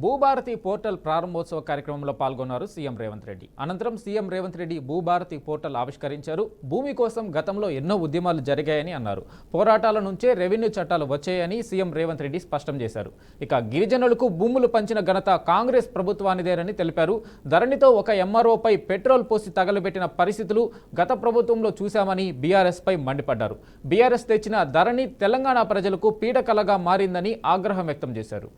Bhubharati portal ప్రారంభోత్సవ కార్యక్రమంలో పాల్గొన్నారు సీఎం రేవంత్ రెడ్డి. అనంతరం సీఎం రేవంత్ రెడ్డి భూభారతి పోర్టల్ ఆవిష్కరించారు. భూమి కోసం గతంలో ఎన్నో ఉద్యమాలు జరిగాయని అన్నారు. పోరాటాల నుంచే రెవెన్యూ చట్టాలు వచ్చాయని సీఎం రేవంత్ రెడ్డి స్పష్టం చేశారు. ఇక గిరిజనులకు భూములు పంచిన ఘనత కాంగ్రెస్ ప్రభుత్వానిదేనని తెలిపారు. ధరణితో ఒక ఎంఆర్ఓపై పెట్రోల్ పోసి తగలబెట్టిన పరిస్థితులు గత ప్రభుత్వంలో చూశామని బీఆర్ఎస్ పై మండిపడ్డారు. బీఆర్ఎస్ తెచ్చిన ధరణి తెలంగాణ ప్రజలకు పీడకలగా మారిందని ఆగ్రహం వ్యక్తం చేశారు.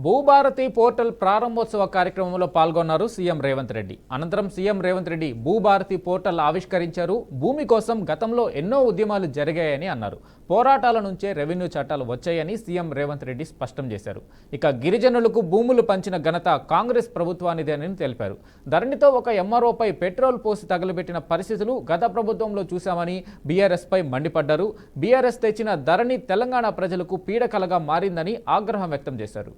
భూభారతి పోర్టల్ ప్రారంభోత్సవ కార్యక్రమంలో పాల్గొన్నారు సీఎం రేవంత్ రెడ్డి. అనంతరం సీఎం రేవంత్ రెడ్డి భూభారతి పోర్టల్ ఆవిష్కరించారు. భూమి కోసం గతంలో ఎన్నో ఉద్యమాలు జరిగాయని అన్నారు. పోరాటాల నుంచే రెవెన్యూ చట్టాలు వచ్చాయని సీఎం రేవంత్ రెడ్డి స్పష్టం చేశారు. ఇక గిరిజనులకు భూములు పంచిన ఘనత కాంగ్రెస్ ప్రభుత్వానిదేనని తెలిపారు. ధరణితో ఒక ఎంఆర్ఓపై పెట్రోల్ పోసి తగలబెట్టిన పరిస్థితులు గత ప్రభుత్వంలో చూశామని బీఆర్ఎస్ పై మండిపడ్డారు. బీఆర్ఎస్ తెచ్చిన ధరణి తెలంగాణ ప్రజలకు పీడకలగా మారిందని ఆగ్రహం వ్యక్తం చేశారు.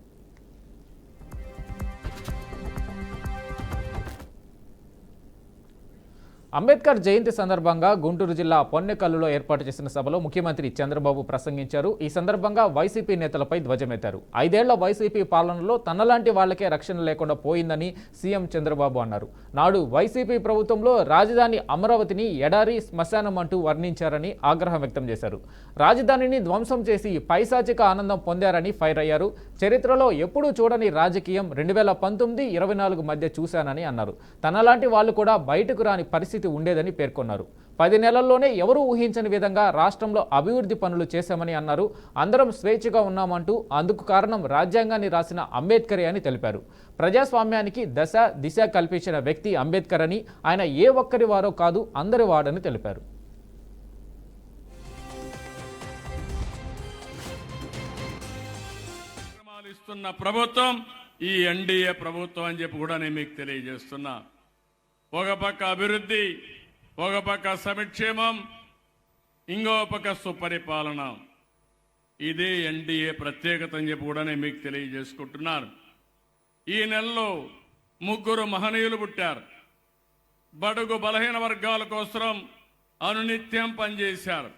అంబేద్కర్ జయంతి సందర్భంగా గుంటూరు జిల్లా పొన్నెకల్లులో ఏర్పాటు చేసిన సభలో ముఖ్యమంత్రి చంద్రబాబు ప్రసంగించారు. ఈ సందర్భంగా వైసీపీ నేతలపై ధ్వజమెత్తారు. 5 ఏళ్ల వైసీపీ పాలనలో తనలాంటి వాళ్లకే రక్షణ లేకుండా పోయిందని సీఎం చంద్రబాబు అన్నారు. నాడు వైసీపీ ప్రభుత్వంలో రాజధాని అమరావతిని ఎడారి శ్మశానం అంటూ వర్ణించారని ఆగ్రహం వ్యక్తం చేశారు. రాజధానిని ధ్వంసం చేసి పైశాచిక ఆనందం పొందారని ఫైర్ అయ్యారు. చరిత్రలో ఎప్పుడూ చూడని రాజకీయం 2019-24 మధ్య చూశానని అన్నారు. తనలాంటి వాళ్లు కూడా బయటకు రాని పరిస్థితి ఉండేదని పేర్కొన్నారు. 10 నెలల్లోనే ఎవరూ ఊహించని విధంగా రాష్ట్రంలో అభివృద్ధి పనులు చేశామని అన్నారు. అందరం స్వేచ్ఛగా ఉన్నామంటూ అందుకు కారణం రాజ్యాంగాన్ని రాసిన అంబేద్కరే అని తెలిపారు. ప్రజాస్వామ్యానికి దిశ కల్పించిన వ్యక్తి అంబేద్కర్ అని, ఆయన ఏ ఒక్కరి వారో కాదు అందరి వాడని తెలిపారు. ప్రభుత్వం ఈ ఎన్డీఏ ప్రభుత్వం అని చెప్పి కూడా నేను మీకు తెలియజేస్తున్నా. ఒక పక్క అభివృద్ధి, ఒక పక్క సంక్షేమం, ఇంకో పక్క సుపరిపాలన. ఇదే ఎన్డీఏ ప్రత్యేకత అని చెప్పి కూడా నేను మీకు తెలియజేసుకుంటున్నాను. ఈ నెలలో 3 మహనీయులు పుట్టారు. బడుగు బలహీన వర్గాల కోసం అనునిత్యం పనిచేశారు.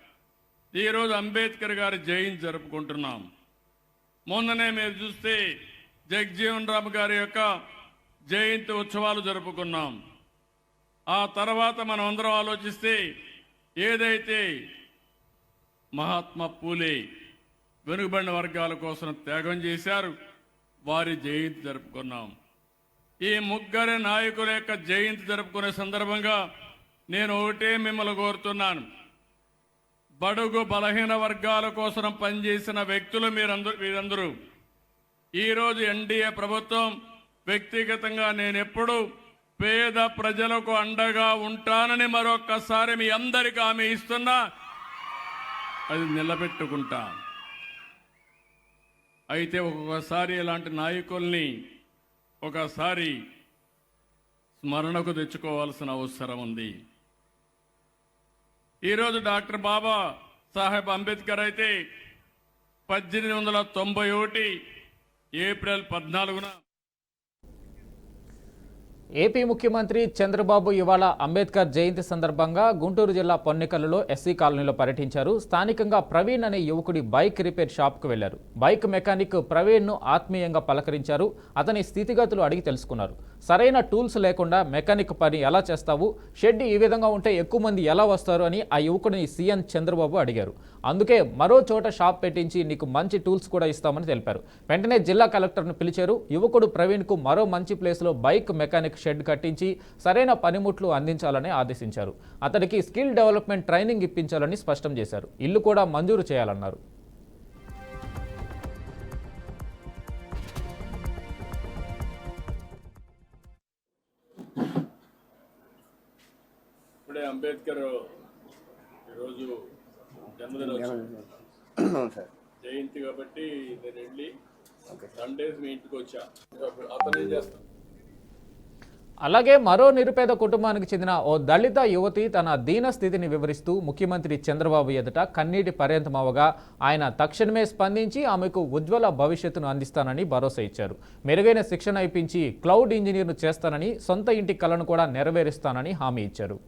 ఈరోజు అంబేద్కర్ గారి జయంతి జరుపుకుంటున్నాం. మొన్ననే మీరు చూస్తే జగజ్జీవన్ రామ్ గారి యొక్క జయంతి ఉత్సవాలు జరుపుకున్నాం. ఆ తర్వాత మనం అందరం ఆలోచిస్తే ఏదైతే మహాత్మా పూలే వెనుకబడిన వర్గాల కోసం త్యాగం చేశారు, వారి జయంతి జరుపుకున్నాం. ఈ 3 నాయకుల యొక్క జయంతి జరుపుకునే సందర్భంగా నేను ఒకటే మిమ్మల్ని కోరుతున్నాను. బడుగు బలహీన వర్గాల కోసం పనిచేసిన వ్యక్తులు మీరందరూ ఈరోజు ఎన్డీఏ ప్రభుత్వం, వ్యక్తిగతంగా నేను ఎప్పుడూ పేద ప్రజలకు అండగా ఉంటానని మరొక్కసారి మీ అందరికీ హామీ ఇస్తున్నా. అది నిలబెట్టుకుంటా. అయితే ఒక్కొక్కసారి ఇలాంటి నాయకుల్ని ఒకసారి స్మరణకు తెచ్చుకోవాల్సిన అవసరం ఉంది. ఈరోజు డాక్టర్ బాబా సాహెబ్ అంబేద్కర్ అయితే 1891 ఏప్రిల్ 14న ఏపీ ముఖ్యమంత్రి చంద్రబాబు ఇవాళ అంబేద్కర్ జయంతి సందర్భంగా గుంటూరు జిల్లా పొన్నెకల్లులో ఎస్సీ కాలనీలో పర్యటించారు. స్థానికంగా ప్రవీణ్ అనే యువకుడి బైక్ రిపేర్ షాప్కు వెళ్లారు. బైక్ మెకానిక్ ప్రవీణ్ను ఆత్మీయంగా పలకరించారు. అతని స్థితిగతులు అడిగి తెలుసుకున్నారు. సరైన టూల్స్ లేకుండా మెకానిక్ పని ఎలా చేస్తావు, షెడ్ ఈ విధంగా ఉంటే ఎక్కువ మంది ఎలా వస్తారు అని ఆ యువకుడిని సీఎం చంద్రబాబు అడిగారు. అందుకే మరో చోట షాప్ పెట్టించి నీకు మంచి టూల్స్ కూడా ఇస్తామని తెలిపారు. వెంటనే జిల్లా కలెక్టర్ను పిలిచారు. యువకుడు ప్రవీణ్కు మరో మంచి ప్లేస్లో బైక్ మెకానిక్ షెడ్ కట్టించి సరైన పనిముట్లు అందించాలని ఆదేశించారు. అతడికి స్కిల్ డెవలప్మెంట్ ట్రైనింగ్ ఇప్పించాలని స్పష్టం చేశారు. ఇల్లు కూడా మంజూరు చేయాలన్నారు. అంబేద్కర్ ఈరోజు జన్మదినోత్సవం అవును సార్. జయంతి కాబట్టి నేను వెళ్ళి ఓకే. సండేస్ మీ ఇంటికి వచ్చా. అతనే చేస్తాను. అలాగే మరో నిరుపేద కుటుంబానికి చెందిన ఓ దళిత యువతి తన దీన స్థితిని వివరిస్తూ ముఖ్యమంత్రి చంద్రబాబు ఎదుట కన్నీటి పర్యంతమవగా ఆయన తక్షణమే స్పందించి ఆమెకు ఉజ్వల భవిష్యత్తును అందిస్తానని భరోసా ఇచ్చారు. మెరుగైన శిక్షణ ఇప్పించి క్లౌడ్ ఇంజనీర్ను చేస్తానని, సొంత ఇంటి కలను కూడా నెరవేరుస్తానని హామీ ఇచ్చారు.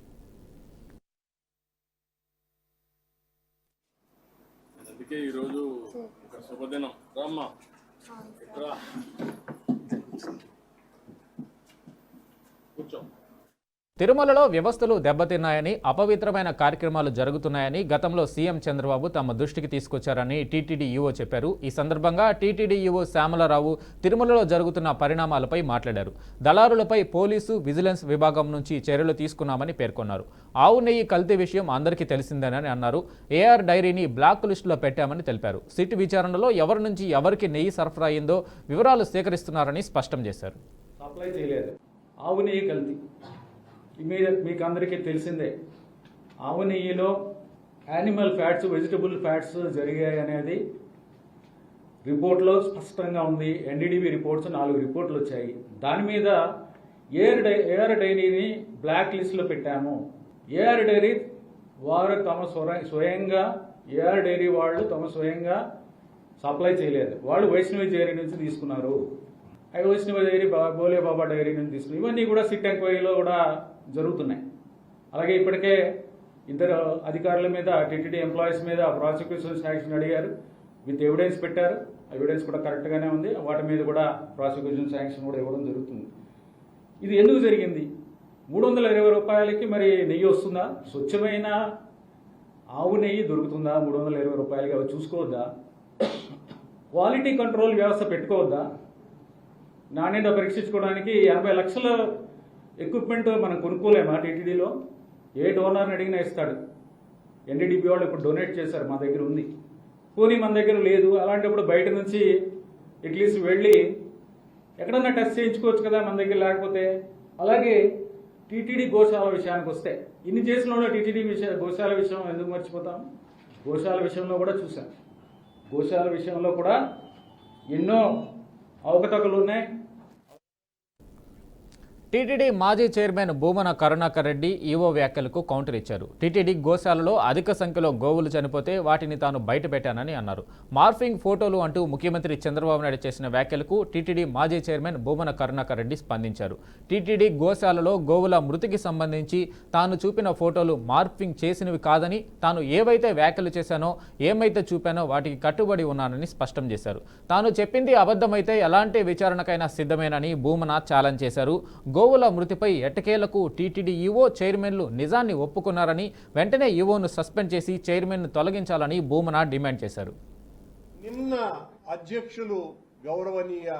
అందుకే ఈరోజు ఒక శుభదినం. రామ్మా రా, కూర్చో. తిరుమలలో వ్యవస్థలు దెబ్బతిన్నాయని, అపవిత్రమైన కార్యక్రమాలు జరుగుతున్నాయని గతంలో సీఎం చంద్రబాబు తమ దృష్టికి తీసుకొచ్చారని టీటీడీ ఈవో చెప్పారు. ఈ సందర్భంగా టీటీడీ ఈవో శ్యామలరావు తిరుమలలో జరుగుతున్న పరిణామాలపై మాట్లాడారు. దళారులపై పోలీసు, విజిలెన్స్ విభాగం నుంచి చర్యలు తీసుకున్నామని పేర్కొన్నారు. ఆవు నెయ్యి కల్తీ విషయం అందరికీ తెలిసిందేనని అన్నారు. ఏఆర్ డైరీని బ్లాక్ లిస్టులో పెట్టామని తెలిపారు. సిట్ విచారణలో ఎవరి నుంచి ఎవరికి నెయ్యి సరఫరా అయిందో వివరాలు సేకరిస్తున్నారని స్పష్టం చేశారు. సప్లై చేయలేదు. ఆవు నెయ్యి కల్తీ మీకు అందరికీ తెలిసిందే. ఆవు నెయ్యిలో యానిమల్ ఫ్యాట్స్, వెజిటబుల్ ఫ్యాట్స్ జరిగాయి అనేది రిపోర్ట్లో స్పష్టంగా ఉంది. ఎన్డీడీబీ రిపోర్ట్స్ 4 రిపోర్ట్లు వచ్చాయి. దాని మీద ఏఆర్ డైరీని బ్లాక్ లిస్ట్లో పెట్టాము. ఏఆర్ డైరీ వారు తమ స్వయంగా ఏఆర్ డైరీ వాళ్ళు తమ స్వయంగా సప్లై చేయలేదు. వాళ్ళు వైష్ణవి డైరీ నుంచి తీసుకున్నారు. వైష్ణవి డైరీ బోలే బాబా డైరీ నుంచి తీసుకున్నారు. ఇవన్నీ కూడా సిట్ ఎంక్వైరీలో కూడా జరుగుతున్నాయి. అలాగే ఇప్పటికే ఇద్దరు అధికారుల మీద, టీటీడీ ఎంప్లాయీస్ మీద ప్రాసిక్యూషన్ శాంక్షన్ అడిగారు. విత్ ఎవిడెన్స్ పెట్టారు. ఎవిడెన్స్ కూడా కరెక్ట్గానే ఉంది. వాటి మీద కూడా ప్రాసిక్యూషన్ శాంక్షన్ కూడా ఇవ్వడం జరుగుతుంది. ఇది ఎందుకు జరిగింది? 320 రూపాయలకి మరి నెయ్యి వస్తుందా? స్వచ్ఛమైన ఆవు నెయ్యి దొరుకుతుందా 320 రూపాయలకి? అవి చూసుకోవద్దా? క్వాలిటీ కంట్రోల్ వ్యవస్థ పెట్టుకోవద్దా? నాణ్యత పరీక్షించుకోవడానికి 80 లక్షల ఎక్విప్మెంట్ మనం కొనుక్కోలేమా? టీటీడీలో ఏ డోనర్ని అడిగినా ఇస్తాడు. ఎన్డీడీబీ వాళ్ళు ఇప్పుడు డొనేట్ చేశారు, మా దగ్గర ఉంది. పోనీ మన దగ్గర లేదు. అలాంటప్పుడు బయట నుంచి అట్లీస్ట్ వెళ్ళి ఎక్కడన్నా టెస్ట్ చేయించుకోవచ్చు కదా మన దగ్గర లేకపోతే. అలాగే టీటీడీ గోశాల విషయానికి వస్తే ఇన్ని చేసిన వాళ్ళు టీటీడీ గోశాల విషయం ఎందుకు మర్చిపోతాం? గోశాల విషయంలో కూడా చూసాం. గోశాల విషయంలో కూడా ఎన్నో అవకతవకలు ఉన్నాయి. టీటీడీ మాజీ చైర్మన్ భూమన కరుణాకర్ రెడ్డి ఈవో వ్యాఖ్యలకు కౌంటర్ ఇచ్చారు. టీటీడీ గోశాలలో అధిక సంఖ్యలో గోవులు చనిపోతే వాటిని తాను బయటపెట్టానని అన్నారు. మార్ఫింగ్ ఫోటోలు అంటూ ముఖ్యమంత్రి చంద్రబాబు నాయుడు చేసిన వ్యాఖ్యలకు టీటీడీ మాజీ చైర్మన్ భూమన కరుణాకర్ రెడ్డి స్పందించారు. టీటీడీ గోశాలలో గోవుల మృతికి సంబంధించి తాను చూపిన ఫోటోలు మార్ఫింగ్ చేసినవి కాదని, తాను ఏవైతే వ్యాఖ్యలు చేశానో, ఏమైతే చూపానో వాటికి కట్టుబడి ఉన్నానని స్పష్టం చేశారు. తాను చెప్పింది అబద్ధమైతే ఎలాంటి విచారణకైనా సిద్ధమేనని భూమన ఛాలెంజ్ చేశారు. గోవుల మృతిపై ఎట్టకేలకు టీటీడీ ఈవో, చైర్మన్లు నిజాన్ని ఒప్పుకున్నారని, వెంటనే ఈవోను సస్పెండ్ చేసి చైర్మన్ను తొలగించాలని భూమన డిమాండ్ చేశారు. నిన్న అధ్యక్షులు గౌరవనీయ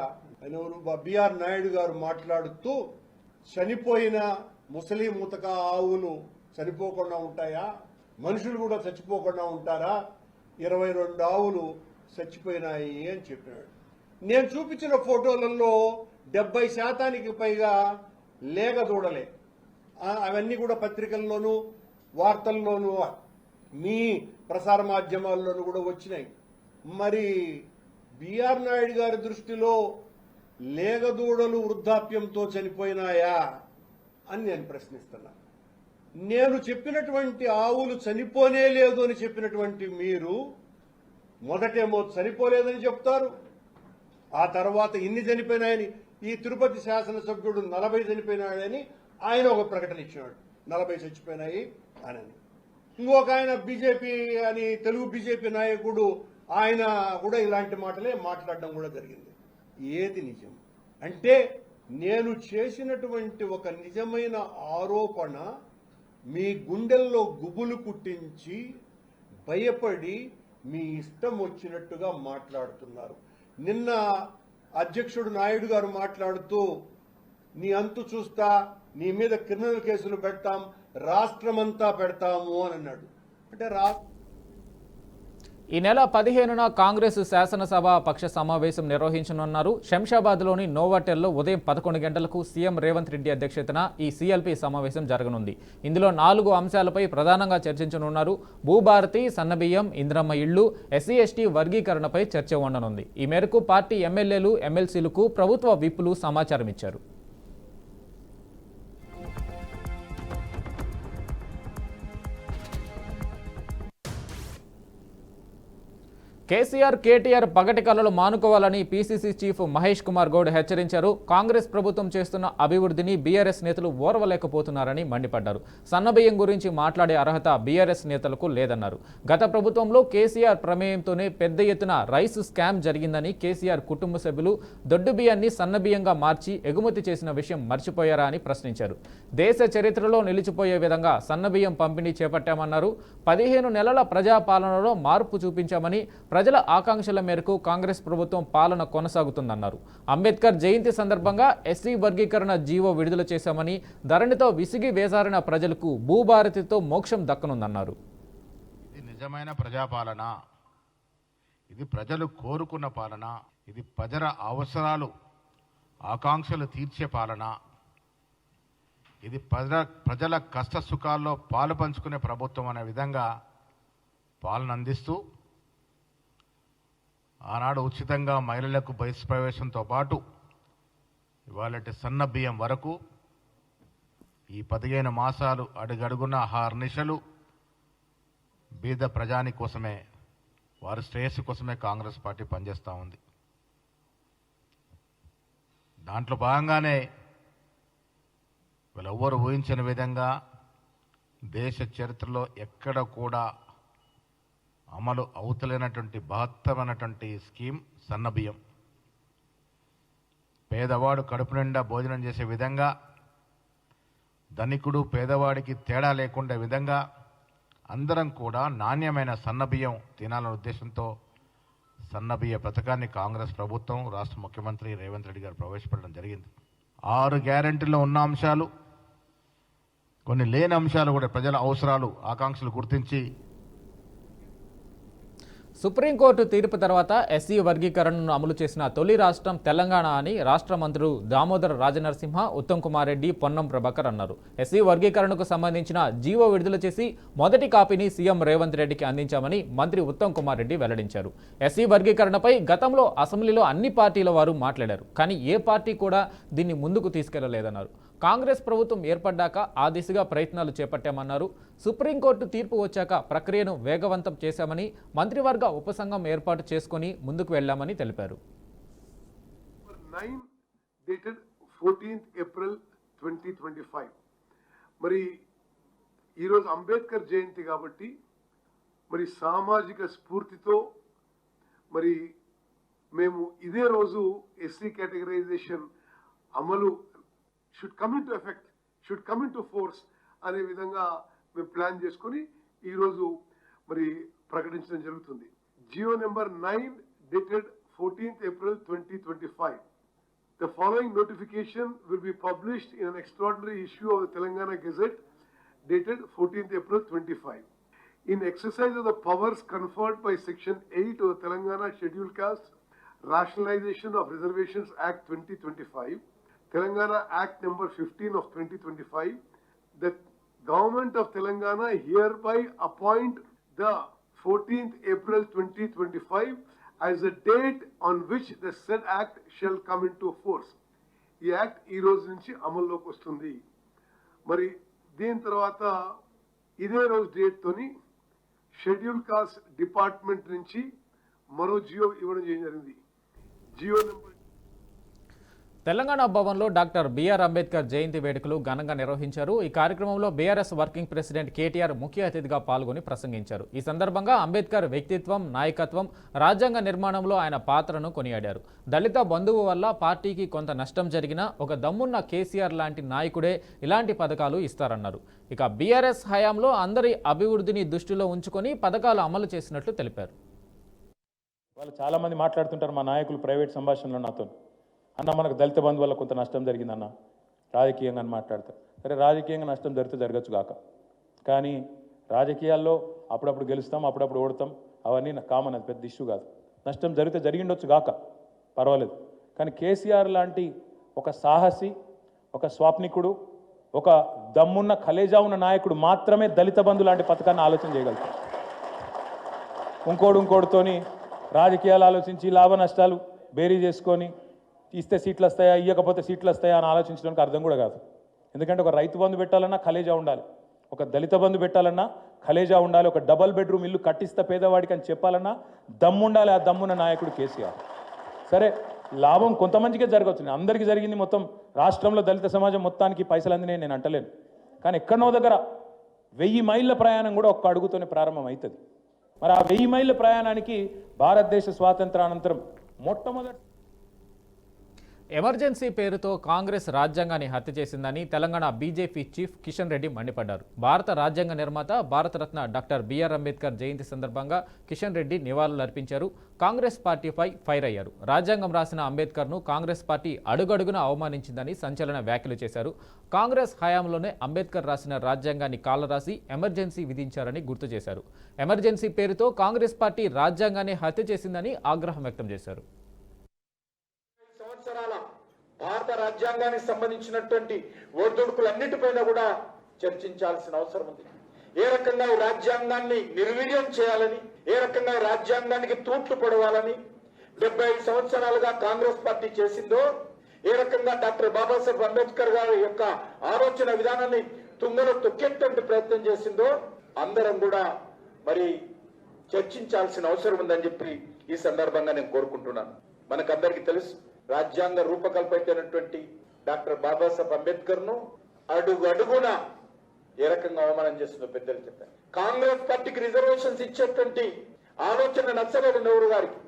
బిఆర్ నాయుడు గారు మాట్లాడుతూ చనిపోయిన ముసలి ముతక ఆవులు చనిపోకుండా ఉంటాయా, మనుషులు కూడా చచ్చిపోకుండా ఉంటారా, 22 ఆవులు చచ్చిపోయినాయి అని చెప్పినాడు. నేను చూపించిన ఫోటోలలో 70% పైగా లేగ దూడలే. అవన్నీ కూడా పత్రికల్లోనూ, వార్తల్లోనూ, మీ ప్రసార మాధ్యమాల్లోనూ కూడా వచ్చినాయి. మరి బిఆర్ నాయుడు గారి దృష్టిలో లేగదూడలు వృద్ధాప్యంతో చనిపోయినాయా అని నేను ప్రశ్నిస్తున్నా. నేను చెప్పినటువంటి ఆవులు చనిపోనే లేదు అని చెప్పినటువంటి మీరు మొదటేమో చనిపోలేదని చెప్తారు, ఆ తర్వాత ఇన్ని చనిపోయినాయని, ఈ తిరుపతి శాసనసభ్యుడు 40 చనిపోయినాడని ఆయన ఒక ప్రకటన ఇచ్చినాడు, 40 చచ్చిపోయినాయి అని. ఇంకొక ఆయన బీజేపీ అని, తెలుగు బీజేపీ నాయకుడు, ఆయన కూడా ఇలాంటి మాటలే మాట్లాడడం కూడా జరిగింది. ఏది నిజం? అంటే నేను చేసినటువంటి ఒక నిజమైన ఆరోపణ మీ గుండెల్లో గుబులు కుట్టించి భయపడి మీ ఇష్టం వచ్చినట్టుగా మాట్లాడుతున్నారు. నిన్న అధ్యక్షుడు నాయుడు గారు మాట్లాడుతూ నీ అంతు చూస్తా, నీ మీద క్రిమినల్ కేసులు పెడతాం, రాష్ట్రమంతా పెడతాము అని అన్నాడు. అంటే ఈ నెల 15న కాంగ్రెస్ శాసనసభ పక్ష సమావేశం నిర్వహించనున్నారు. శంషాబాద్లోని నోవాటెల్లో ఉదయం 11 గంటలకు సీఎం రేవంత్ రెడ్డి అధ్యక్షతన ఈ సీఎల్పీ సమావేశం జరగనుంది. ఇందులో 4 అంశాలపై ప్రధానంగా చర్చించనున్నారు. భూభారతి, సన్నబియ్యం, ఇంద్రమ్మ ఇళ్లు, ఎస్సీ ఎస్టీ వర్గీకరణపై చర్చ ఉండనుంది. ఈ మేరకు పార్టీ ఎమ్మెల్యేలు, ఎమ్మెల్సీలకు ప్రభుత్వ విప్పులు సమాచారం ఇచ్చారు. కేసీఆర్, కేటీఆర్ పగటి కళలు మానుకోవాలని పీసీసీ చీఫ్ మహేష్ కుమార్ గౌడ్ హెచ్చరించారు. కాంగ్రెస్ ప్రభుత్వం చేస్తున్న అభివృద్ధిని బీఆర్ఎస్ నేతలు ఓర్వలేకపోతున్నారని మండిపడ్డారు. సన్నబియ్యం గురించి మాట్లాడే అర్హత బీఆర్ఎస్ నేతలకు లేదన్నారు. గత ప్రభుత్వంలో కేసీఆర్ ప్రమేయంతోనే పెద్ద ఎత్తున రైస్ స్కామ్ జరిగిందని, కేసీఆర్ కుటుంబ సభ్యులు దొడ్డు బియ్యాన్ని సన్నబియ్యంగా మార్చి ఎగుమతి చేసిన విషయం మర్చిపోయారా అని ప్రశ్నించారు. దేశ చరిత్రలో నిలిచిపోయే విధంగా సన్నబియ్యం పంపిణీ చేపట్టామన్నారు. 15 నెలల ప్రజాపాలనలో మార్పు చూపించామని, ప్రజల ఆకాంక్షల మేరకు కాంగ్రెస్ ప్రభుత్వం పాలన కొనసాగుతుందన్నారు. అంబేద్కర్ జయంతి సందర్భంగా ఎస్సీ వర్గీకరణ జీవో విడుదల చేశామని, ధరణితో విసిగి వేసారిన ప్రజలకు భూభారతితో మోక్షం దక్కనుందన్నారు. ఇది నిజమైన ప్రజాపాలన, ఇది ప్రజలు కోరుకున్న పాలన, ఇది ప్రజల అవసరాలు ఆకాంక్షలు తీర్చే పాలన, ఇది ప్రజల కష్ట సుఖాల్లో పాలు పంచుకునే ప్రభుత్వం అనే విధంగా పాలన అందిస్తూ ఆనాడు ఉచితంగా మహిళలకు బహిష్ ప్రవేశంతో పాటు ఇవాళటి సన్న బియ్యం వరకు ఈ 15 మాసాలు అడుగడుగున అహర్నిశలు బీద ప్రజాని కోసమే, వారి శ్రేయస్సు కోసమే కాంగ్రెస్ పార్టీ పనిచేస్తూ ఉంది. దాంట్లో భాగంగానే వీళ్ళెవ్వరు ఊహించని విధంగా దేశ చరిత్రలో ఎక్కడ కూడా అమలు అవుతలేనటువంటి బహత్తరమైనటువంటి స్కీమ్ సన్నబియ్యం. పేదవాడు కడుపు నిండా భోజనం చేసే విధంగా, ధనికుడు పేదవాడికి తేడా లేకుండా విధంగా అందరం కూడా నాణ్యమైన సన్నబియ్యం తినాలనే ఉద్దేశంతో సన్నబియ్య పథకాన్ని కాంగ్రెస్ ప్రభుత్వం, రాష్ట్ర ముఖ్యమంత్రి రేవంత్ రెడ్డి గారు ప్రవేశపెట్టడం జరిగింది. 6 గ్యారెంటీలో ఉన్న అంశాలు, కొన్ని లేని అంశాలు కూడా ప్రజల అవసరాలు, ఆకాంక్షలు గుర్తించి సుప్రీంకోర్టు తీర్పు తర్వాత ఎస్సీ వర్గీకరణను అమలు చేసిన తొలి రాష్ట్రం తెలంగాణ అని రాష్ట్ర మంత్రులు దామోదర రాజనరసింహ, ఉత్తమ్ కుమార్ రెడ్డి, పొన్నం ప్రభాకర్ అన్నారు. ఎస్సీ వర్గీకరణకు సంబంధించిన జీవో విడుదల చేసి మొదటి కాపీని సీఎం రేవంత్ రెడ్డికి అందించామని మంత్రి ఉత్తమ్ కుమార్ రెడ్డి వెల్లడించారు. ఎస్సీ వర్గీకరణపై గతంలో అసెంబ్లీలో అన్ని పార్టీల వారు మాట్లాడారు, కానీ ఏ పార్టీ కూడా దీన్ని ముందుకు తీసుకెళ్లలేదన్నారు. కాంగ్రెస్ ప్రభుత్వం ఏర్పడ్డాక ఆ దిశగా ప్రయత్నాలు చేపట్టామన్నారు. సుప్రీంకోర్టు తీర్పు వచ్చాక ప్రక్రియను వేగవంతం చేశామని, మంత్రివర్గ ఉపసంఘం ఏర్పాటు చేసుకుని ముందుకు వెళ్లామని తెలిపారు. 9 dated 14th April 2025. మరి ఈరోజు అంబేద్కర్ జయంతి కాబట్టి మరి సామాజిక స్ఫూర్తితో మరి మేము ఇదే రోజు ఎస్సీ కేటగరైజేషన్ అమలు should come into effect, should come into force అనే విధంగా మేము ప్లాన్ చేసుకొని ఈరోజు మరి ప్రకటించడం జరుగుతుంది. GO number 9 dated 14th April 2025. The following notification will be published in an extraordinary issue of the Telangana Gazette dated 14th April 25. In exercise of the powers conferred by Section 8 of the Telangana Scheduled Caste Rationalization of Reservations Act 2025, Telangana Act number 15 of 2025, the Government of Telangana hereby appoint the 14th April 2025 as the date on which the said act shall come into force. ఈ act ఈ రోజు నుంచి అమల్లోకి వస్తుంది. మరి దీని తర్వాత ఇదే రోజు డేట్తోని షెడ్యూల్ కాస్ట్ డిపార్ట్మెంట్ నుంచి మరో జియో ఇవ్వడం జరిగింది. జియో నెంబర్ తెలంగాణ భవన్లో డాక్టర్ బిఆర్ అంబేద్కర్ జయంతి వేడుకలు ఘనంగా నిర్వహించారు. ఈ కార్యక్రమంలో బీఆర్ఎస్ వర్కింగ్ ప్రెసిడెంట్ కేటీఆర్ ముఖ్య అతిథిగా పాల్గొని ప్రసంగించారు. ఈ సందర్భంగా అంబేద్కర్ వ్యక్తిత్వం, నాయకత్వం, రాజ్యాంగ నిర్మాణంలో ఆయన పాత్రను కొనియాడారు. దళిత బంధువు వల్ల పార్టీకి కొంత నష్టం జరిగినా ఒక దమ్మున్న కేసీఆర్ లాంటి నాయకుడే ఇలాంటి పథకాలు ఇస్తారన్నారు. ఇక బీఆర్ఎస్ హయాంలో అందరి అభివృద్ధిని దృష్టిలో ఉంచుకొని పథకాలు అమలు చేసినట్లు తెలిపారు. వాళ్ళు చాలామంది మాట్లాడుతుంటారు, మా నాయకులు ప్రైవేట్ సంభాషణలో నాతో, అన్న మనకు దళిత బంధు వల్ల కొంత నష్టం జరిగిందన్న రాజకీయంగా అని మాట్లాడతారు. సరే, రాజకీయంగా నష్టం జరిగితే జరగచ్చు కాక, కానీ రాజకీయాల్లో అప్పుడప్పుడు గెలుస్తాం, అప్పుడప్పుడు ఓడతాం, అవన్నీ నాకు కామన్, అది పెద్ద ఇష్యూ కాదు. నష్టం జరిగితే జరిగిండొచ్చు గాక, పర్వాలేదు. కానీ కేసీఆర్ లాంటి ఒక సాహసి, ఒక స్వాప్నికుడు, ఒక దమ్మున్న కలేజా ఉన్న నాయకుడు మాత్రమే దళిత బంధు లాంటి పథకాన్ని ఆలోచన చేయగలుగుతారు. ఇంకోటితోని రాజకీయాలు ఆలోచించి లాభ నష్టాలు బేరీ చేసుకొని ఇస్తే సీట్లు వస్తాయా, ఇవ్వకపోతే సీట్లు వస్తాయా అని ఆలోచించడానికి అర్థం కూడా కాదు. ఎందుకంటే ఒక రైతు బంధు పెట్టాలన్నా కలేజా ఉండాలి, ఒక దళిత బంధు పెట్టాలన్నా కలేజా ఉండాలి, ఒక డబల్ బెడ్రూమ్ ఇల్లు కట్టిస్తా పేదవాడికి అని చెప్పాలన్నా దమ్ముండాలి. ఆ దమ్మున్న నాయకుడు కేసీఆర్. సరే, లాభం కొంతమందికే జరగవచ్చు, అందరికీ జరిగింది. మొత్తం రాష్ట్రంలో దళిత సమాజం మొత్తానికి పైసలు అందినాయి నేను అంటలేను. కానీ ఎక్కడనో దగ్గర 1000 మైళ్ళ ప్రయాణం కూడా ఒక్క అడుగుతోనే ప్రారంభం అవుతుంది. మరి ఆ 1000 మైళ్ళ ప్రయాణానికి భారతదేశ స్వాతంత్రానంతరం మొట్టమొదటి ఎమర్జెన్సీ పేరుతో కాంగ్రెస్ రాజ్యాంగాన్ని హత్య చేసిందని తెలంగాణ బీజేపీ చీఫ్ కిషన్ రెడ్డి మండిపడ్డారు. భారత రాజ్యాంగ నిర్మాత భారతరత్న డాక్టర్ బిఆర్ అంబేద్కర్ జయంతి సందర్భంగా కిషన్ రెడ్డి నివాళులర్పించారు. కాంగ్రెస్ పార్టీపై ఫైర్ అయ్యారు. రాజ్యాంగం రాసిన అంబేద్కర్ను కాంగ్రెస్ పార్టీ అడుగడుగున అవమానించిందని సంచలన వ్యాఖ్యలు చేశారు. కాంగ్రెస్ హయాంలోనే అంబేద్కర్ రాసిన రాజ్యాంగాన్ని కాలరాసి ఎమర్జెన్సీ విధించారని గుర్తు చేశారు. ఎమర్జెన్సీ పేరుతో కాంగ్రెస్ పార్టీ రాజ్యాంగాన్ని హత్య చేసిందని ఆగ్రహం వ్యక్తం చేశారు. భారత రాజ్యాంగానికి సంబంధించినటువంటి ఒడిదుడుకులన్నిటిపైన కూడా చర్చించాల్సిన అవసరం ఉంది. ఏ రకంగా ఈ రాజ్యాంగాన్ని నిర్వీర్యం చేయాలని, ఏ రకంగా ఈ రాజ్యాంగానికి తూట్లు పడవాలని 75 సంవత్సరాలుగా కాంగ్రెస్ పార్టీ చేసిందో, ఏ రకంగా డాక్టర్ బాబాసాహెబ్ అంబేద్కర్ గారి యొక్క ఆలోచన విధానాన్ని తుంగలో తొక్కేటువంటి ప్రయత్నం చేసిందో అందరం కూడా మరి చర్చించాల్సిన అవసరం ఉందని చెప్పి ఈ సందర్భంగా నేను కోరుకుంటున్నాను. మనకందరికీ తెలుసు, రాజ్యాంగ రూపకల్పైనటువంటి డాక్టర్ బాబాసాహెబ్ అంబేద్కర్ ను అడుగున ఏ రకంగా అవమానం చేస్తుందో పెద్దలు చెప్పారు. కాంగ్రెస్ పార్టీకి రిజర్వేషన్స్ ఇచ్చేటువంటి ఆలోచన నచ్చలేదు నెహ్రూ గారికి.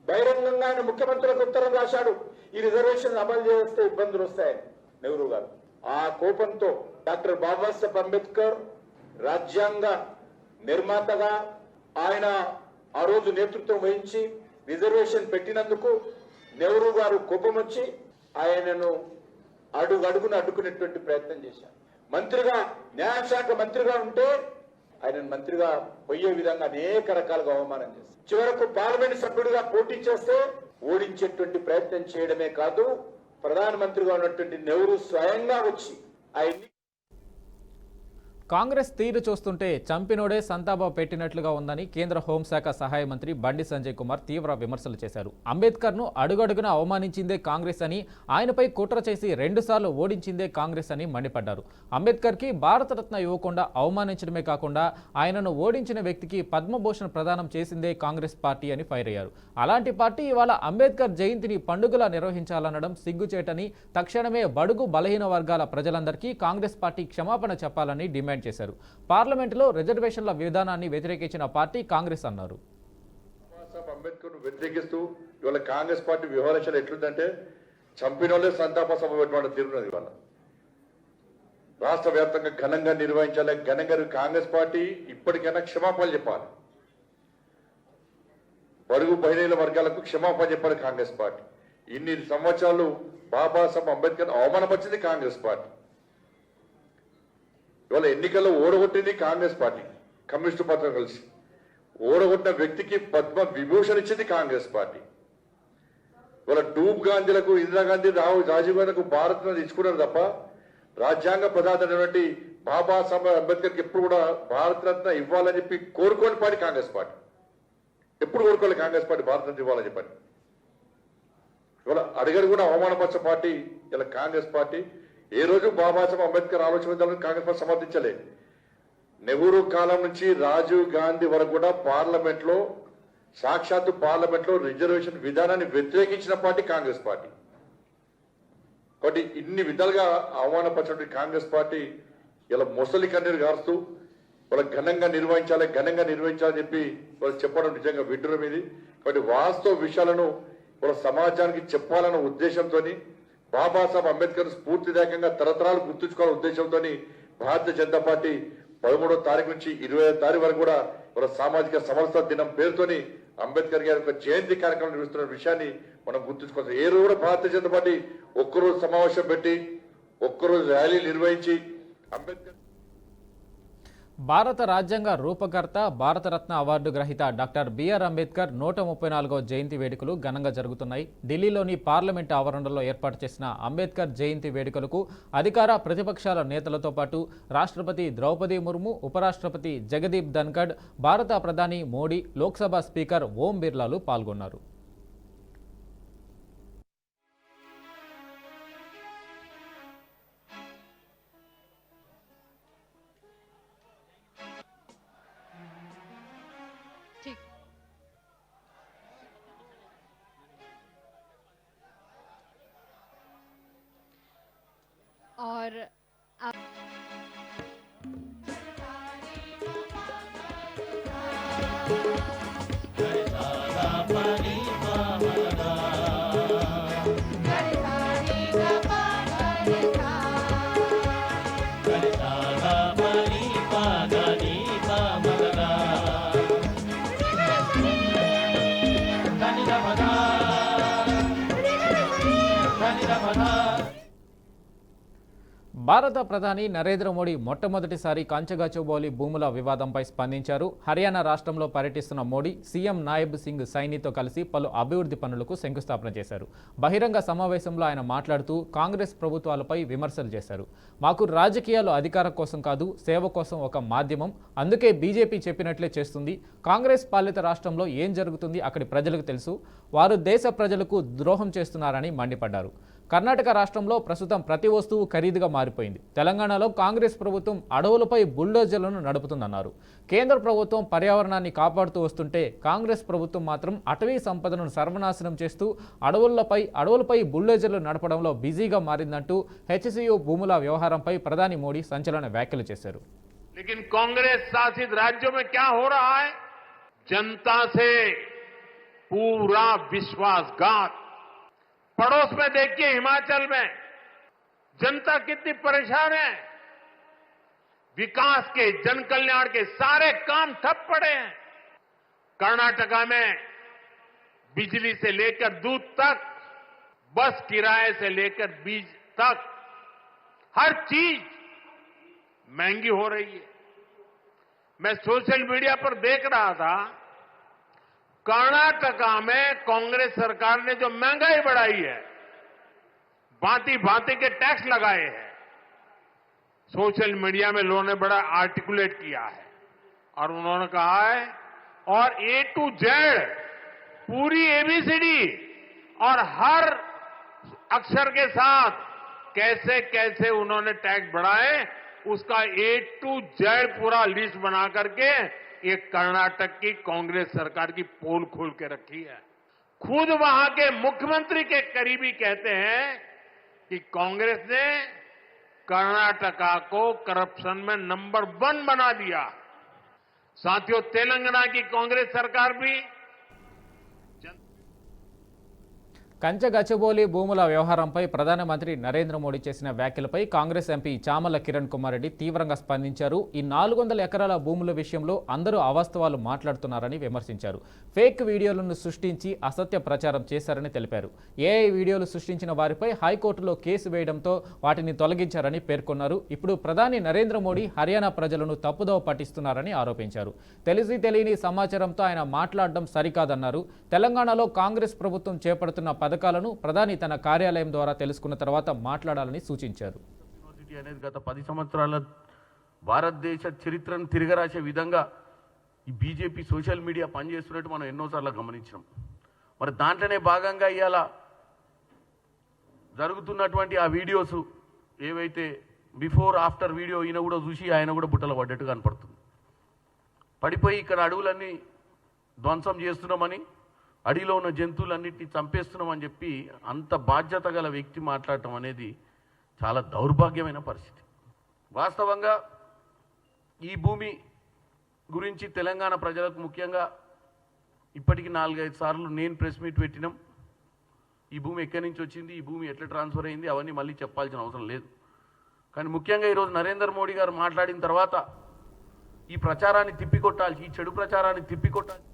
బహిరంగంగా ఆయన ముఖ్యమంత్రులకు ఉత్తరం రాశాడు, ఈ రిజర్వేషన్ అమలు చేస్తే ఇబ్బందులు వస్తాయని నెహ్రూ గారు. ఆ కోపంతో డాక్టర్ బాబాసాహెబ్ అంబేద్కర్ రాజ్యాంగ నిర్మాతగా ఆయన ఆ రోజు నేతృత్వం వహించి రిజర్వేషన్ పెట్టినందుకు నెహ్రూ గారు కోపం వచ్చి ఆయనను అడుగున అడ్డుకునేటువంటి ప్రయత్నం చేశారు. మంత్రిగా, న్యాయశాఖ మంత్రిగా ఉంటే ఆయన మంత్రిగా పోయే విధంగా అనేక రకాలుగా అవమానం చేశారు. చివరకు పార్లమెంట్ సభ్యుడిగా పోటీ చేస్తే ఓడించేటువంటి ప్రయత్నం చేయడమే కాదు, ప్రధానమంత్రిగా ఉన్నటువంటి నెహ్రూ స్వయంగా వచ్చి ఆయన్ని కాంగ్రెస్ తీరు చూస్తుంటే చంపినోడే సంతాపం పెట్టినట్లుగా ఉందని కేంద్ర హోంశాఖ సహాయ మంత్రి బండి సంజయ్ కుమార్ తీవ్ర విమర్శలు చేశారు. అంబేద్కర్ను అడుగడుగున అవమానించిందే కాంగ్రెస్ అని, ఆయనపై కుట్ర చేసి 2 సార్లు ఓడించిందే కాంగ్రెస్ అని మండిపడ్డారు. అంబేద్కర్కి భారతరత్న ఇవ్వకుండా అవమానించడమే కాకుండా ఆయనను ఓడించిన వ్యక్తికి పద్మభూషణ్ ప్రదానం చేసిందే కాంగ్రెస్ పార్టీ అని ఫైర్ అయ్యారు. అలాంటి పార్టీ ఇవాళ అంబేద్కర్ జయంతిని పండుగలా నిర్వహించాలనడం సిగ్గుచేటని, తక్షణమే బడుగు బలహీన వర్గాల ప్రజలందరికీ కాంగ్రెస్ పార్టీ క్షమాపణ చెప్పాలని డిమాండ్ చేశారు. పార్లమెంటులో రిజర్వేషన్ల విధానాన్ని వ్యతిరేకించిన పార్టీ కాంగ్రెస్ అన్నారు. అంబేద్కర్ వ్యతిరేకిస్తూ ఇవాళ కాంగ్రెస్ పార్టీ వ్యవహారం ఎట్లుందంటే చంపిన వాళ్ళే సంతాప సభ పెట్టడం తీరున్నది. ఇవాళ రాష్ట్ర వ్యాప్తంగా ఘనంగా నిర్వహించాలి. ఘనంగా కాంగ్రెస్ పార్టీ ఇప్పటికైనా క్షమాపణలు చెప్పాలి. బడుగు బలహీన వర్గాలకు క్షమాపణ చెప్పాలి కాంగ్రెస్ పార్టీ. ఇన్ని సంవత్సరాలు బాబాసాహెబ్ అంబేద్కర్ అవమానపరిచింది కాంగ్రెస్ పార్టీ. ఇవాళ ఎన్నికల్లో ఓడగొట్టింది కాంగ్రెస్ పార్టీ, కమ్యూనిస్టు పార్టీతో కలిసి. ఓడగొట్టిన వ్యక్తికి పద్మ విభూషణ్ ఇచ్చింది కాంగ్రెస్ పార్టీ. ఇవాళ డూబ్ గాంధీలకు, ఇందిరాగాంధీ, రాజీవ్ గాంధీలకు భారతరత్న ఇచ్చుకున్నారు తప్ప రాజ్యాంగ ప్రధానమైనటువంటి బాబాసాహెబ్ అంబేద్కర్కి ఎప్పుడు కూడా భారతరత్న ఇవ్వాలని చెప్పి కోరుకోని పార్టీ కాంగ్రెస్ పార్టీ. ఎప్పుడు కోరుకోవాలి కాంగ్రెస్ పార్టీ భారతరత్న ఇవ్వాలని చెప్పని. ఇవాళ అడిగారు కూడా అవమానపరిచే పార్టీ ఇలా కాంగ్రెస్ పార్టీ. ఏ రోజు బాబాసాహెబ్ అంబేద్కర్ ఆలోచన విధానాన్ని కాంగ్రెస్ పార్టీ సమర్థించలే. నెహ్రూ కాలం నుంచి రాజీవ్ గాంధీ వరకు కూడా పార్లమెంట్లో, సాక్షాత్తు పార్లమెంట్లో రిజర్వేషన్ విధానాన్ని వ్యతిరేకించిన పార్టీ కాంగ్రెస్ పార్టీ. కాబట్టి ఇన్ని విధాలుగా అవమానపరిచిన కాంగ్రెస్ పార్టీ ఇలా మొసలి కన్నీరు గారుస్తూ వాళ్ళ ఘనంగా నిర్వహించాలని చెప్పి వాళ్ళు చెప్పడం నిజంగా విడ్డూరం ఇది. కాబట్టి వాస్తవ విషయాలను వాళ్ళ సమాజానికి చెప్పాలన్న ఉద్దేశంతో, బాబాసాహెబ్ అంబేద్కర్ స్ఫూర్తిదాయకంగా తరతరాలు గుర్తుంచుకోవాలనే ఉద్దేశంతో భారతీయ జనతా పార్టీ 13వ తారీఖు నుంచి 25వ తారీఖు వరకు కూడా వాళ్ళ సామాజిక సమరసత దినం పేరుతోని అంబేద్కర్ గారి యొక్క జయంతి కార్యక్రమం నిర్వహిస్తున్న విషయాన్ని మనం గుర్తుంచుకోవాలి. ఏ రోజు కూడా భారతీయ జనతా పార్టీ ఒక్కరోజు సమావేశం పెట్టి, ఒక్కరోజు ర్యాలీ నిర్వహించి అంబేద్కర్ భారత రాజ్యాంగ రూపకర్త భారతరత్న అవార్డు గ్రహీత డాక్టర్ బిఆర్ అంబేద్కర్ 134వ జయంతి వేడుకలు ఘనంగా జరుగుతున్నాయి. ఢిల్లీలోని పార్లమెంట్ ఆవరణలో ఏర్పాటు చేసిన అంబేద్కర్ జయంతి వేడుకలకు అధికార ప్రతిపక్షాల నేతలతో పాటు రాష్ట్రపతి ద్రౌపది ముర్ము, ఉపరాష్ట్రపతి జగదీప్ ధన్ఖడ్, భారత ప్రధాని మోడీ, లోక్సభ స్పీకర్ ఓం బిర్లాలు పాల్గొన్నారు. और భారత ప్రధాని నరేంద్ర మోడీ మొట్టమొదటిసారి కాంచగాచోబౌలి భూముల వివాదంపై స్పందించారు. హర్యానా రాష్ట్రంలో పర్యటిస్తున్న మోడీ సీఎం నాయబ్ సింగ్ సైనితో కలిసి పలు అభివృద్ధి పనులకు శంకుస్థాపన చేశారు. బహిరంగ సమావేశంలో ఆయన మాట్లాడుతూ కాంగ్రెస్ ప్రభుత్వాలపై విమర్శలు చేశారు. మాకు రాజకీయాలు అధికారం కోసం కాదు, సేవ కోసం ఒక మాధ్యమం. అందుకే బీజేపీ చెప్పినట్లే చేస్తుంది. కాంగ్రెస్ పాలిత రాష్ట్రంలో ఏం జరుగుతుంది అక్కడి ప్రజలకు తెలుసు. వారు దేశ ప్రజలకు ద్రోహం చేస్తున్నారని మండిపడ్డారు. కర్ణాటక రాష్ట్రంలో ప్రస్తుతం ప్రతి వస్తువు ఖరీదుగా మారిపోయింది. తెలంగాణలో కాంగ్రెస్ ప్రభుత్వం అడవులపై బుల్డోజర్లను నడుపుతుందన్నారు. కేంద్ర ప్రభుత్వం పర్యావరణాన్ని కాపాడుతూ వస్తుంటే కాంగ్రెస్ ప్రభుత్వం మాత్రం అటవీ సంపదను సర్వనాశనం చేస్తూ అడవులపై బుల్డోజర్లు నడపడంలో బిజీగా మారిందంటూ హెచ్సియు భూముల వ్యవహారంపై ప్రధాని మోడీ సంచలన వ్యాఖ్యలు చేశారు. लेकिन कांग्रेस शासित राज्यों में क्या हो रहा है? जनता से पूरा विश्वासघात। पड़ोस में देखिए, हिमाचल में जनता कितनी परेशान है। विकास के, जन कल्याण के सारे काम ठप पड़े हैं। कर्नाटका में बिजली से लेकर दूध तक, बस किराए से लेकर बीज तक हर चीज महंगी हो रही है। मैं सोशल मीडिया पर देख रहा था, कर्नाटका में कांग्रेस सरकार ने जो महंगाई बढ़ाई है, भांति भांति के टैक्स लगाए हैं, सोशल मीडिया में लोगों ने बड़ा आर्टिकुलेट किया है और उन्होंने कहा है, और ए टू जेड पूरी एबीसीडी और हर अक्षर के साथ कैसे कैसे उन्होंने टैक्स बढ़ाए उसका ए टू जेड पूरा लिस्ट बना करके ये कर्नाटक की कांग्रेस सरकार की पोल खोल के रखी है। खुद वहां के मुख्यमंत्री के करीबी कहते हैं कि कांग्रेस ने कर्नाटका को करप्शन में नंबर 1 बना दिया। साथियों, तेलंगाना की कांग्रेस सरकार भी కంచగచ్చబౌలి భూముల వ్యవహారంపై ప్రధానమంత్రి నరేంద్ర మోడీ చేసిన వ్యాఖ్యలపై కాంగ్రెస్ ఎంపీ చామల కిరణ్ కుమార్ రెడ్డి తీవ్రంగా స్పందించారు. ఈ 400 ఎకరాల భూముల విషయంలో అందరూ అవాస్తవాలు మాట్లాడుతున్నారని విమర్శించారు. ఫేక్ వీడియోలను సృష్టించి అసత్య ప్రచారం చేశారని తెలిపారు. ఏఐ వీడియోలు సృష్టించిన వారిపై హైకోర్టులో కేసు వేయడంతో వాటిని తొలగించారని పేర్కొన్నారు. ఇప్పుడు ప్రధాని నరేంద్ర మోడీ హర్యానా ప్రజలను తప్పుదోవ పట్టిస్తున్నారని ఆరోపించారు. తెలియని సమాచారంతో ఆయన మాట్లాడడం సరికాదన్నారు. తెలంగాణలో కాంగ్రెస్ ప్రభుత్వం చేపడుతున్న పథకాలను ప్రధాని తన కార్యాలయం ద్వారా తెలుసుకున్న తర్వాత మాట్లాడాలని సూచించారు. యూనివర్సిటీ అనేది గత 10 సంవత్సరాల భారతదేశ చరిత్రను తిరగరాసే విధంగా ఈ బీజేపీ సోషల్ మీడియా పనిచేస్తున్నట్టు మనం ఎన్నోసార్లు గమనించినాం. మరి దాంట్లోనే భాగంగా ఇవాళ జరుగుతున్నటువంటి ఆ వీడియోస్ ఏవైతే బిఫోర్ ఆఫ్టర్ వీడియో ఈయన కూడా చూసి ఆయన కూడా బుట్టలు పడ్డట్టు కనపడుతుంది. పడిపోయి ఇక్కడ అడవులన్నీ ధ్వంసం చేస్తున్నామని, అడవిలో ఉన్న జంతువులన్నింటినీ చంపేస్తున్నామని చెప్పి అంత బాధ్యత గల వ్యక్తి మాట్లాడటం అనేది చాలా దౌర్భాగ్యమైన పరిస్థితి. వాస్తవంగా ఈ భూమి గురించి తెలంగాణ ప్రజలకు ముఖ్యంగా ఇప్పటికి 4-5 సార్లు నేను ప్రెస్ మీట్ పెట్టినాం. ఈ భూమి ఎక్కడి నుంచి వచ్చింది, ఈ భూమి ఎట్లా ట్రాన్స్ఫర్ అయింది, అవన్నీ మళ్ళీ చెప్పాల్సిన అవసరం లేదు. కానీ ముఖ్యంగా ఈరోజు నరేంద్ర మోడీ గారు మాట్లాడిన తర్వాత ఈ ప్రచారాన్ని తిప్పికొట్టాల్సి, ఈ చెడు ప్రచారాన్ని తిప్పికొట్టాల్సి.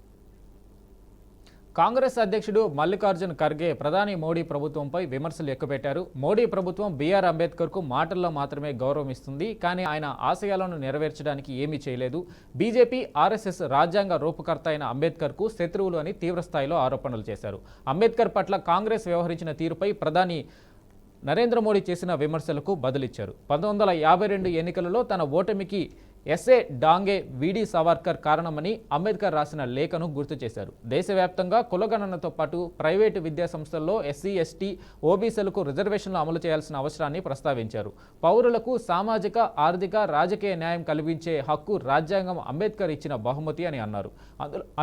కాంగ్రెస్ అధ్యక్షుడు మల్లికార్జున్ ఖర్గే ప్రధాని మోడీ ప్రభుత్వంపై విమర్శలు ఎక్కుపెట్టారు. మోడీ ప్రభుత్వం బీఆర్ అంబేద్కర్కు మాటల్లో మాత్రమే గౌరవం ఇస్తుంది, కానీ ఆయన ఆశయాలను నెరవేర్చడానికి ఏమీ చేయలేదు. బీజేపీ, ఆర్ఎస్ఎస్ రాజ్యాంగ రూపకర్త అయిన అంబేద్కర్కు శత్రువులు అని తీవ్రస్థాయిలో ఆరోపణలు చేశారు. అంబేద్కర్ పట్ల కాంగ్రెస్ వ్యవహరించిన తీరుపై ప్రధాని నరేంద్ర మోడీ చేసిన విమర్శలకు బదులిచ్చారు. 1952 ఎన్నికలలో తన ఓటమికి ఎస్ఏ డాంగే వీడి సావర్కర్ కారణమని అంబేద్కర్ రాసిన లేఖను గుర్తు చేశారు. దేశవ్యాప్తంగా కులగణనతో పాటు ప్రైవేటు విద్యా సంస్థల్లో ఎస్సీ, ఎస్టీ, ఓబీసీలకు రిజర్వేషన్లు అమలు చేయాల్సిన అవసరాన్ని ప్రస్తావించారు. పౌరులకు సామాజిక, ఆర్థిక, రాజకీయ న్యాయం కల్పించే హక్కు రాజ్యాంగం అంబేద్కర్ ఇచ్చిన బహుమతి అని అన్నారు.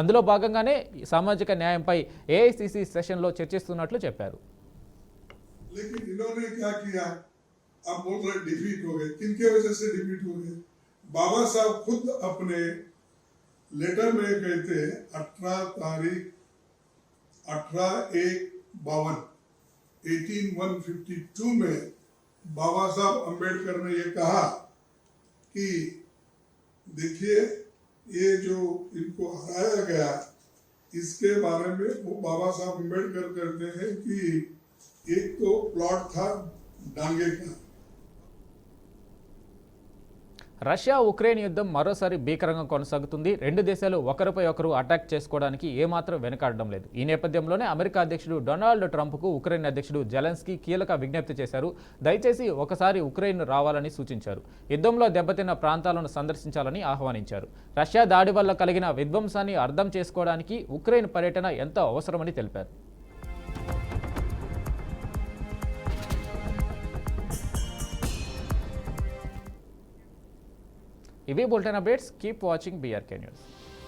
అందులో భాగంగానే సామాజిక న్యాయంపై ఏఐసిసి సెషన్లో చర్చిస్తున్నట్లు చెప్పారు. लेकिन इन्होंने क्या किया, आप बोल रहे डिफीट हो गए, किनके वजह से डिफीट हो गए? बाबा साहब खुद अपने लेटर में कहते हैं 18/1/1852 में बाबा साहब अंबेडकर ने ये कहा कि देखिए ये जो इनको हराया गया इसके बारे में वो बाबा साहब अंबेडकर कहते हैं कि एक तो प्लॉट था डांगे का. రష్యా ఉక్రెయిన్ యుద్ధం మరోసారి భీకరంగా కొనసాగుతుంది. రెండు దేశాలు ఒకరిపై ఒకరు అటాక్ చేసుకోవడానికి ఏమాత్రం వెనకాడడం లేదు. ఈ నేపథ్యంలోనే అమెరికా అధ్యక్షుడు డొనాల్డ్ ట్రంప్కు ఉక్రెయిన్ అధ్యక్షుడు జెలెన్స్కీ కీలక విజ్ఞప్తి చేశారు. దయచేసి ఒకసారి ఉక్రెయిన్ రావాలని సూచించారు. యుద్ధంలో దెబ్బతిన్న ప్రాంతాలను సందర్శించాలని ఆహ్వానించారు. రష్యా దాడి వల్ల కలిగిన విధ్వంసాన్ని అర్థం చేసుకోవడానికి ఉక్రెయిన్ పర్యటన ఎంతో అవసరమని తెలిపారు. ఇవి bulletin updates. Keep watching BRK news.